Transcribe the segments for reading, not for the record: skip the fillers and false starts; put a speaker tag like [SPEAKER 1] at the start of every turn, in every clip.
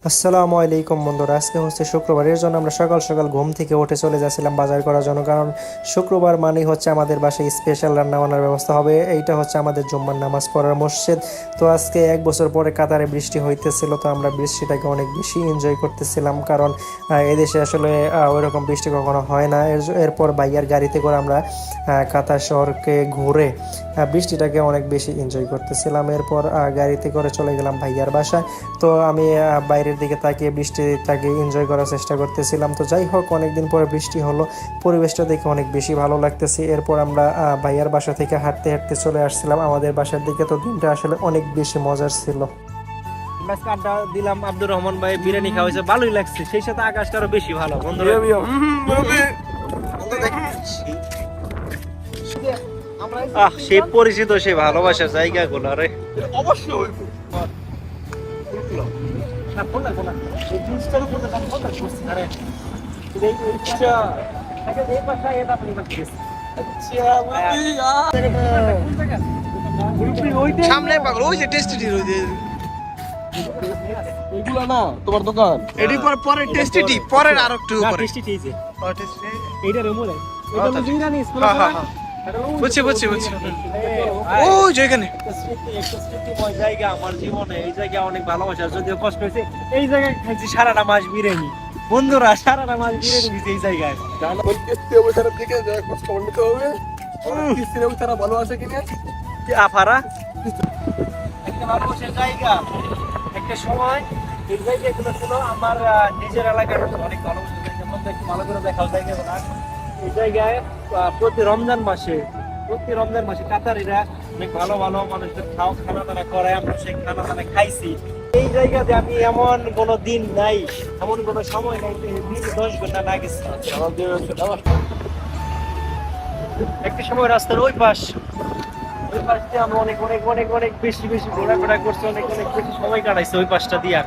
[SPEAKER 1] আসসালামু আলাইকুম বন্ধুরা, আজকে হচ্ছে শুক্রবার। এর জন্য আমরা সকাল সকাল ঘুম থেকে উঠে চলে যাচ্ছিলাম বাজার করার জন্য, কারণ শুক্রবার মানেই হচ্ছে আমাদের বাসায় স্পেশাল রান্না বান্নার ব্যবস্থা হবে। এইটা হচ্ছে আমাদের জুম্মার নামাজ পড়ার মসজিদ। তো আজকে 1 বছর পরে কাতারে বৃষ্টি হইতেছিল, তো আমরা বৃষ্টিটাকে অনেক বেশি এনজয় করতেছিলাম, কারণ এদেশে আসলে ওইরকম বৃষ্টি কখনো হয় না। এরপর বাইয়ার গাড়িতে করে আমরা কাতার শহরকে ঘুরে বৃষ্টিটাকে অনেক বেশি এনজয় করতেছিলাম। এরপর গাড়িতে করে চলে গেলাম ভাইয়ার বাসায়। তো আমি বাইরের দিকে তাকিয়ে বৃষ্টিটাকে এনজয় করার চেষ্টা করতেছিলাম। তো যাই হোক, অনেকদিন পরে বৃষ্টি হলো, পরিবেশটা দেখে অনেক বেশি ভালো লাগতেছে। এরপর আমরা ভাইয়ার বাসা থেকে হাঁটতে হাঁটতে চলে আসছিলাম আমাদের বাসার দিকে। তো দিনটা আসলে অনেক বেশি মজার ছিল।
[SPEAKER 2] আড্ডা দিলাম, আব্দুর রহমান ভাই বিরিয়ানি খাওয়াইছে, ভালোই লাগছে। সেই সাথে আকাশটা আরো বেশি ভালো বন্ধুরা। সেই পরিচিত সেই ভালোবাসার জায়গাগুলো রে অবশ্যই।
[SPEAKER 3] সামনে পাগল ওই যে টেস্টি ওই যে এগুলা না তোমার দোকান এডি পরে টেস্টি টি পরের আর একটু পরে
[SPEAKER 2] টেস্টি টিজে
[SPEAKER 3] টেস্টি
[SPEAKER 2] এইটা রেমুরে এটা মুজিরানি স্কুল
[SPEAKER 3] বুঝছি ওই যে এখানে
[SPEAKER 2] স্মৃতিময় জায়গা আমার জীবনে। এই জায়গা অনেক ভালোবাসা, যদিও কষ্ট হয়েছে। এই জায়গায় খাইছি সারাটা মাস বিরিয়ানি বন্ধুরা, সারাটা মাস বিরিয়ানি দিয়েছি এই জায়গায়।
[SPEAKER 3] কিস্তি ওই খারাপ দিকে যা কষ্ট করতে হবে কিস্তি ওই তারা ভালো আছে কিনা
[SPEAKER 2] আফারা একটা ভালোবাসার জায়গা। একটা সময় এই জায়গাগুলো ছিল আমার নিজের এলাকার অনেক ভালোবাসার জায়গা। মধ্যে একটু ভালো করে দেখাও জায়গাগুলো। এই জায়গায় প্রতি রমজান মাসে কাতারিরা অনেক ভালো ভালো মানুষদের খানা দানা করায়, আমরা সেই খানা দানা খাইছি। এই জায়গাতে আমি এমন কোনো দিন নাই, এমন কোনো সময় নাই দিন 10 ঘন্টা না গেছি। একটা সময় রাস্তার ওই পাশ দিয়ে আমরা অনেক অনেক অনেক অনেক বেশি ঘোরাফেরা করছি, অনেক অনেক বেশি সময় কাটাইছি ওই পাশটা দিয়া।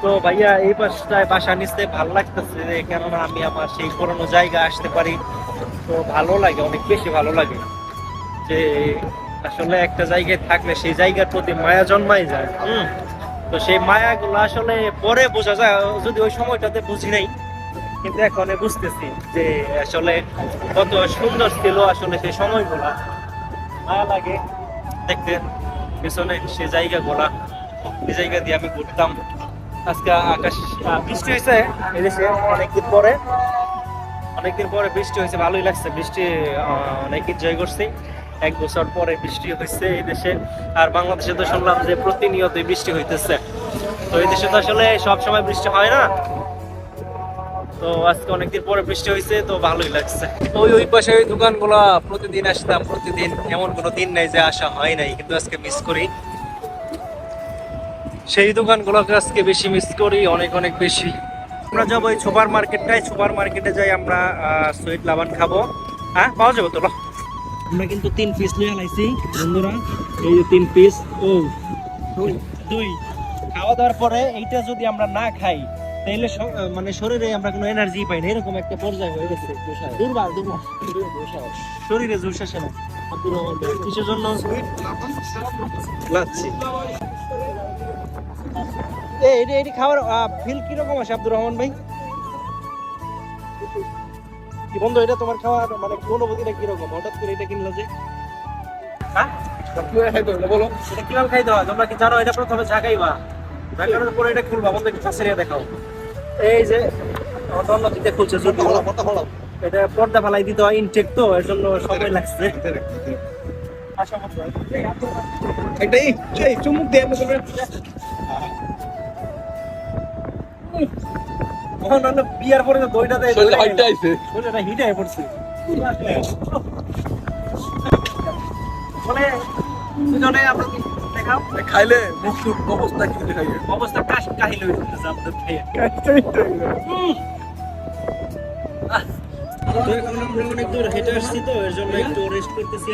[SPEAKER 2] তো ভাইয়া এই পাশটায় বাসা নিতে ভালো লাগতেছে, কেননা আমি আমার সেই পুরোনো জায়গা আসতে পারি। তো ভালো লাগে, অনেক বেশি ভালো লাগে যে আসলে একটা জায়গায় থাকলে সেই জায়গার প্রতি মায়া জন্মাই যায়। তো সেই মায়াগুলো আসলে পরে বোঝা যায়, যদি ওই সময়টাতে বুঝি নাই, কিন্তু এখন বুঝতেছি যে আসলে কত সুন্দর ছিল আসলে সেই সময়গুলা। মায়া লাগে দেখতে পিছনে সেই জায়গাগুলা, এই জায়গা দিয়ে আমি ঘুরতাম। আজকে আকাশ বৃষ্টি হয়েছে এদেশে অনেকদিন পরে বৃষ্টি হয়েছে, ভালোই লাগছে। বৃষ্টি অনেক এনজয় করছি। 1 বছর পরে বৃষ্টি হয়েছে এই দেশে। আর বাংলাদেশে তো শুনলাম যে প্রতিনিয়তই বৃষ্টি হইতেছে। তো এই দেশে তো আসলে সব সময় বৃষ্টি হয় না, তো আজকে অনেকদিন পরে বৃষ্টি হয়েছে, তো ভালোই লাগছে। ওই পাশে ওই দোকানগুলো প্রতিদিন আসতাম, প্রতিদিন, এমন কোনো দিন নাই যে আসা হয় নাই, কিন্তু আজকে মিস করি সেই দোকানগুলোকে। আজকে বেশি মিস করি, অনেক অনেক বেশি। আমরা যাবো এই সুপার মার্কেটে যাই আমরা সুইট লাবান খাবো। হ্যাঁ, পাওয়া যাবে তো। আমরা কিন্তু 3 পিস নিয়ে লাইছি বন্ধুরা, এই যে 3 পিস। ও দুই খাওয়া দাওয়ার পরে এইটা যদি আমরা না খাই তাহলে মানে শরীরে আমরা কোনো এনার্জি পাই না, এরকম একটা পর্যায়ে হয়ে গেছে। দুর্বল শরীরে জোশ আসে না। কিসের জন্য লাগছে এটি খাওয়ার ফিল কিরকম আছে আব্দুর রহমান ভাই? কি বন্ধু, এটা তোমার খাওয়ার মানে অনুভূতিটা কিরকম? হঠাৎ করে এটা কিনলো যে, হ্যাঁ বলো এটা কিভাবে খাইতে হয়? তোমরা কি জানো? এটা প্রথমে ঝাঁকাইবা, ঝাঁকানোর পরে এটা খুলবা। বন্ধু একটু কাছে দেখাও। এই যে অন্যদিকে খুলছে, এটা পর্দা ফালাই দিতে হয়, ইনটেক তো, এর জন্য সময় লাগছে। আশা করছি
[SPEAKER 3] এটাই এই চুমুক দিয়ে আমি বলবো
[SPEAKER 2] বিয়ার পরে তো দইটা দেয়,
[SPEAKER 3] হাইটটা আইছে
[SPEAKER 2] শরীরটা হিট হয়ে পড়ছে। মানে দুজনে আমরা দেখাও
[SPEAKER 3] খাইলে মুখ অবস্থা কি খাইয়ে
[SPEAKER 2] অবস্থা কাহিল হয়ে যেতেছে আমাদের খেয়ে। তো এখন আমরা অনেক দূর হেঁটে আসছি, তো এর জন্য একটু রেস্ট করতেছি।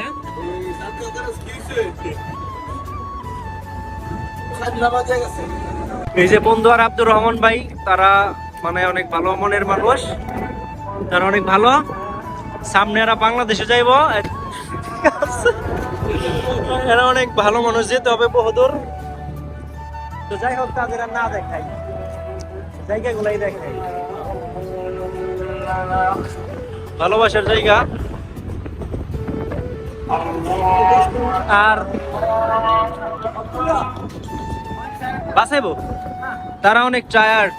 [SPEAKER 2] এই যে বন্ধু আর আব্দুর রহমান ভাই, তারা মানে অনেক ভালো মনের মানুষ, তারা অনেক ভালো। সামনে এরা বাংলাদেশে যাইব, এরা অনেক ভালো মানুষ, যেতে হবে বহুদূর। তো যাই হোক, তাদের আর না দেখাই, জায়গাগুলাই দেখেন, ভালোবাসার জায়গা। আর বাসাইবো তারা অনেক টায়ার্ড।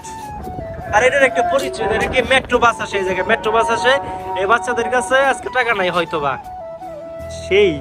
[SPEAKER 2] আর এটার একটা পরিচয়, এটা কি মেট্রো বাস আসে, এই জায়গায় মেট্রো বাস আসে। এই বাচ্চাদের কাছে আজকে টাকা নাই হয়তো বা, সেই